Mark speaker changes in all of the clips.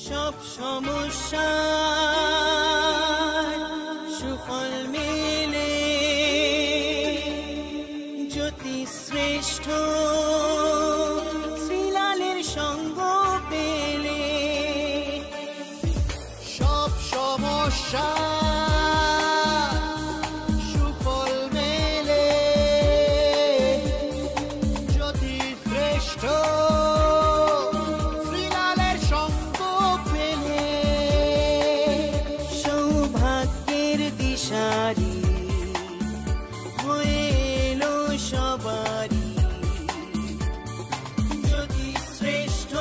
Speaker 1: সব সমস্যা সুফল মেলে জ্যোতি শ্রেষ্ঠ শ্রীলালের সঙ্গ পেলে।
Speaker 2: সব সমস্যা সুফল মেলে জ্যোতি শ্রেষ্ঠ শ্রীলালের সঙ্গ পেলে।
Speaker 1: সৌভাগ্যের দিশারি হয়ে এলো সবারই জ্যোতি শ্রেষ্ঠ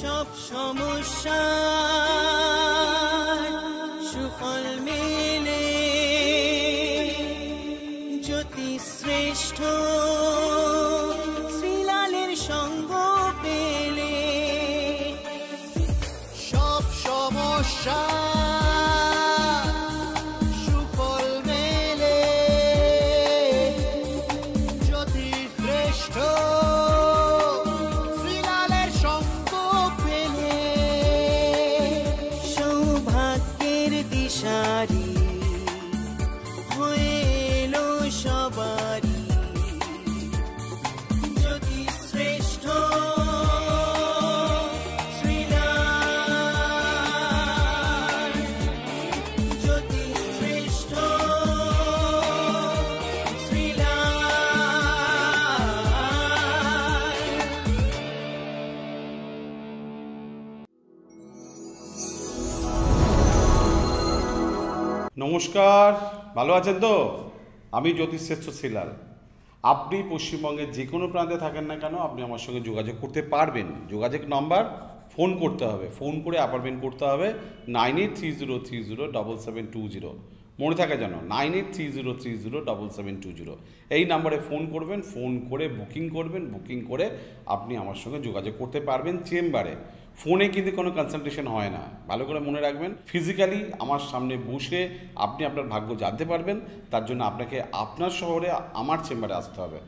Speaker 1: সব সমস্যা সুফল মেলে জ্যোতি শ্রেষ্ঠ শ্রীলালের সঙ্গ পেলে।
Speaker 2: সব সমস্যা সুফল মেলে জ্যোতি শ্রেষ্ঠ শ্রীলালের সঙ্গ পেলে।
Speaker 1: সৌভাগ্যের দিশারি হয়ে এলো সবারই জ্যোতি শ্রেষ্ঠ শ্রীলাল জ্যোতি শ্রেষ্ঠ
Speaker 3: নমস্কার, ভালো আছেন তো? আমি জ্যোতিশ্রেষ্ঠ শ্রীলাল। আপনি পশ্চিমবঙ্গের যে কোনো প্রান্তে থাকেন না কেন, আপনি আমার সঙ্গে যোগাযোগ করতে পারবেন। যোগাযোগ নাম্বার, ফোন করতে হবে, ফোন করে অ্যাপয়েন্টমেন্ট করতে হবে 9830307720। মনে থাকে যেন 9830307720। এই নাম্বারে ফোন করবেন, ফোন করে বুকিং করবেন, বুকিং করে আপনি আমার সঙ্গে যোগাযোগ করতে পারবেন চেম্বারে। ফোনে কিন্তু কোনো কনসালটেশন হয় না, ভালো করে মনে রাখবেন। ফিজিক্যালি আমার সামনে বসে আপনি আপনার ভাগ্য জানতে পারবেন। তার জন্য আপনাকে আপনার শহরে আমার চেম্বারে আসতে হবে।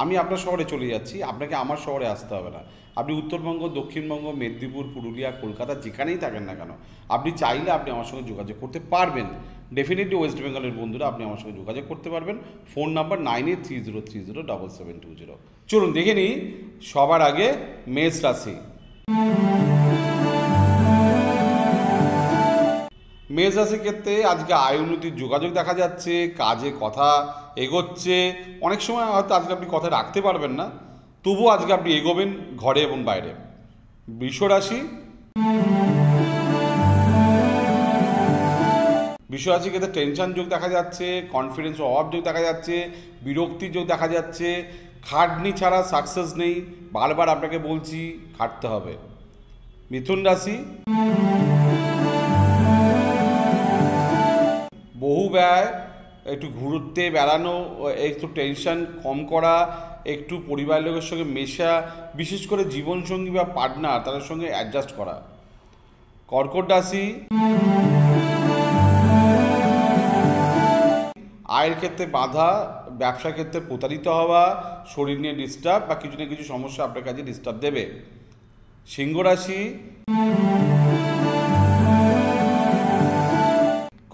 Speaker 3: আমি আপনার শহরে চলে যাচ্ছি, আপনাকে আমার শহরে আসতে হবে না। আপনি উত্তরবঙ্গ, দক্ষিণবঙ্গ, মেদিনীপুর, পুরুলিয়া, কলকাতা যেখানেই থাকেন না কেন, আপনি চাইলে আপনি আমার সঙ্গে যোগাযোগ করতে পারবেন। ডেফিনেটলি ওয়েস্ট বেঙ্গলের বন্ধুরা আপনি আমার সঙ্গে যোগাযোগ করতে পারবেন। Phone number 9830307720। চলুন দেখে নিই সবার আগে মেষ রাশি। মেষ রাশির ক্ষেত্রে আজকে আয় উন্নতির যোগাযোগ দেখা যাচ্ছে, কাজে কথা এগোচ্ছে। অনেক সময় হয়তো আজকে আপনি কথা রাখতে পারবেন না, তবুও আজকে আপনি এগোবেন ঘরে এবং বাইরে। বৃষ রাশি, বৃষ রাশির ক্ষেত্রে টেনশন যোগ দেখা যাচ্ছে, কনফিডেন্স অভাব যোগ দেখা যাচ্ছে, বিরক্তির যোগ দেখা যাচ্ছে। খাটনি ছাড়া সাকসেস নেই, বারবার আপনাকে বলছি খাটতে হবে। মিথুন রাশি, বহু ব্যয়, একটু ঘুরতে বেড়ানো, একটু টেনশন কম করা, একটু পরিবারের লোকের সঙ্গে মেশা, বিশেষ করে জীবনসঙ্গী বা পার্টনার তাদের সঙ্গে অ্যাডজাস্ট করা। কর্কট রাশি, আয়ের ক্ষেত্রে বাধা, ব্যবসার ক্ষেত্রে প্রতারিত হওয়া, শরীর নিয়ে ডিস্টার্ব বা কিছু না কিছু সমস্যা আপনার কাছে ডিস্টার্ব দেবে। সিংহ রাশি,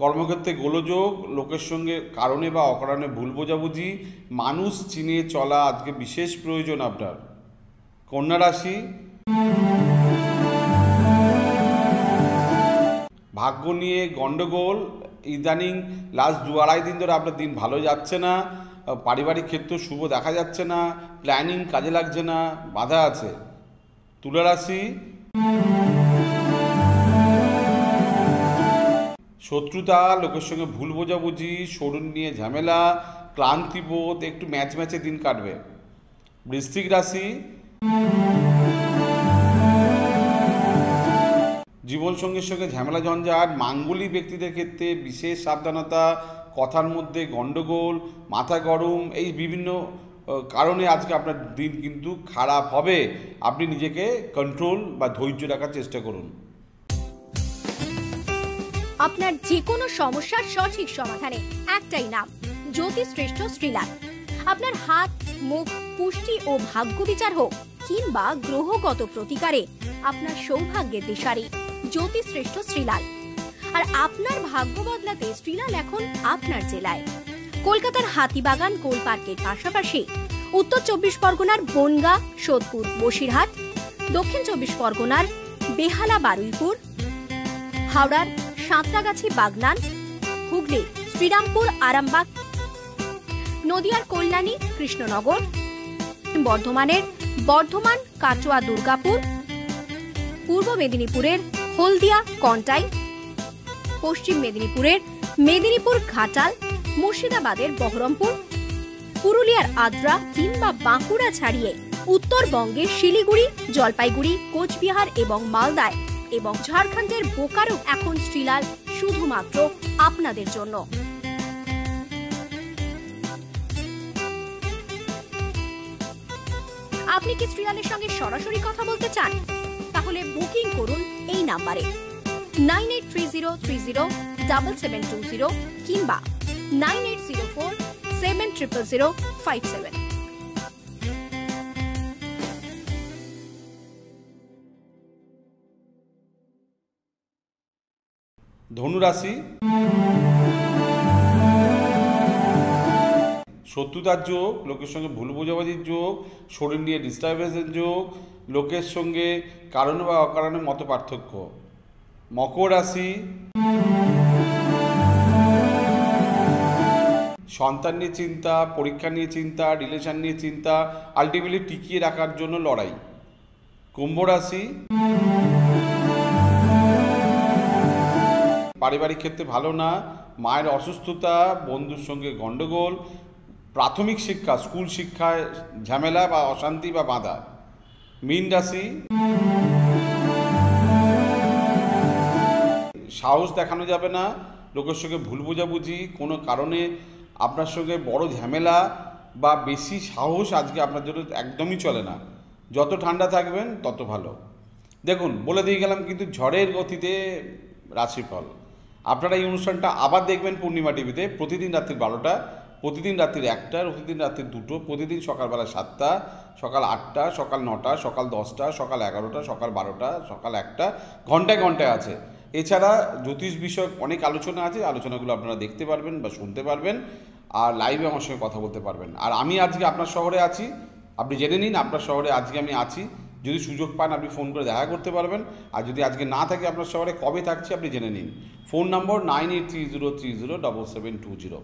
Speaker 3: কর্মক্ষেত্রে গোলযোগ, লোকের সঙ্গে কারণে বা অকারণে ভুল বোঝাবুঝি, মানুষ চিনিয়ে চলা আজকে বিশেষ প্রয়োজন আপনার। কন্যা রাশি, ভাগ্য নিয়ে গণ্ডগোল, ইদানিং লাস্ট 2-2.5 দিন ধরে আপনার দিন ভালো যাচ্ছে না, পারিবারিক ক্ষেত্র শুভ দেখা যাচ্ছে না, প্ল্যানিং কাজে লাগছে না, বাধা আছে। তুলা রাশি, শত্রুতা, লোকের সঙ্গে ভুল বোঝাবুঝি, শরীর নিয়ে ঝামেলা, ক্লান্তিবোধ, একটু ম্যাচ ম্যাচে দিন কাটবে। বৃশ্চিক রাশি, জীবনসঙ্গীর সঙ্গে ঝামেলা ঝঞ্ঝাট, মাঙ্গলিক ব্যক্তিদের ক্ষেত্রে বিশেষ সাবধানতা, কথার মধ্যে গণ্ডগোল, মাথা গরম, এই বিভিন্ন কারণে আজকে আপনার দিন কিন্তু খারাপ হবে। আপনি নিজেকে কন্ট্রোল বা ধৈর্য রাখার চেষ্টা করুন।
Speaker 4: আপনার যে কোনো সমস্যার সঠিক সমাধানে একটাই নাম, জ্যোতিষশ্রেষ্ঠ শ্রীলাল। আপনার হাত, মুখ, পুষ্টি ও ভাগ্য বিচার হোক কিংবা গ্রহগত প্রতিকারে আপনার সৌভাগ্যের দিশারি জ্যোতিষশ্রেষ্ঠ শ্রীলাল। আর আপনার ভাগ্য বদলাতে শ্রীলাল এখন আপনার জেলায়। কলকাতার হাতিবাগান কোল পার্কের পাশাপাশি উত্তর 24 পরগনার বনগাঁ, সোদপুর, বসিরহাট, দক্ষিণ 24 পরগনার বেহালা, বারুইপুর, হাওড়ার সাঁতরাগাছি, বাগনান, হুগলি শ্রীরামপুর, আরামবাগ, নদিয়ার কল্যাণী, কৃষ্ণনগর, বর্ধমানের বর্ধমান, কাটোয়া, দুর্গাপুর, পূর্ব মেদিনীপুরের হলদিয়া, কন্টাই, পশ্চিম মেদিনীপুরের মেদিনীপুর, ঘাটাল, মুর্শিদাবাদের বহরমপুর, পুরুলিয়ার আদ্রা কিংবা বাঁকুড়া ছাড়িয়ে উত্তরবঙ্গের শিলিগুড়ি, জলপাইগুড়ি, কোচবিহার এবং মালদায় এবং ঝাড়খণ্ডের বোকারো এখন শ্রীলাল শুধুমাত্র আপনাদের জন্য। আপনি কি শ্রীলালের সঙ্গে সরাসরি কথা বলতে চান? তাহলে বুকিং করুন এই নাম্বারে 9830307720 কিংবা 9804700057।
Speaker 3: ধনুরাশি, শত্রুতার যোগ, লোকের সঙ্গে ভুল বোঝাবুঝির যোগ, শরীর নিয়ে ডিস্টারবেন্সের যোগ, লোকের সঙ্গে কারণে বা অকারণে মত পার্থক্য। মকর রাশি, সন্তান নিয়ে চিন্তা, পরীক্ষা নিয়ে চিন্তা, রিলেশন নিয়ে চিন্তা, আলটিমেটলি টিকিয়ে রাখার জন্য লড়াই। কুম্ভ রাশি, পারিবারিক ক্ষেত্রে ভালো না, মায়ের অসুস্থতা, বন্ধুর সঙ্গে গণ্ডগোল, প্রাথমিক শিক্ষা, স্কুল শিক্ষায় ঝামেলা বা অশান্তি বা বাধা। মীন রাশি, সাহস দেখানো যাবে না, লোকের সঙ্গে ভুল বোঝাবুঝি, কোনো কারণে আপনার সঙ্গে বড় ঝামেলা বা বেশি সাহস আজকে আপনার জন্য একদমই চলে না। যত ঠান্ডা থাকবেন তত ভালো। দেখুন, বলে দিয়ে গেলাম কিন্তু ঝড়ের গতিতে রাশিফল। আপনারা এই অনুষ্ঠানটা আবার দেখবেন পূর্ণিমা টিভিতে প্রতিদিন রাত্রি 12টা, প্রতিদিন রাত্রির 1টা, প্রতিদিন রাত্রির 2টো, প্রতিদিন সকালবেলা 7টা, সকাল 8টা, সকাল 9টা, সকাল 10টা, সকাল 11টা, সকাল 12টা, সকাল 1টা, ঘন্টায় ঘন্টায় আছে। এছাড়া জ্যোতিষ বিষয়ক অনেক আলোচনা আছে, আলোচনাগুলো আপনারা দেখতে পারবেন বা শুনতে পারবেন, আর লাইভে আমার সঙ্গে কথা বলতে পারবেন। আর আমি আজকে আপনার শহরে আছি, আপনি জেনে নিন আপনার শহরে আজকে আমি আছি। যদি সুযোগ পান আপনি ফোন করে দেখা করতে পারবেন, আর যদি আজকে না থাকে আপনার শহরে কবে থাকছি আপনি জেনে নিন। ফোন নম্বর 9830307720।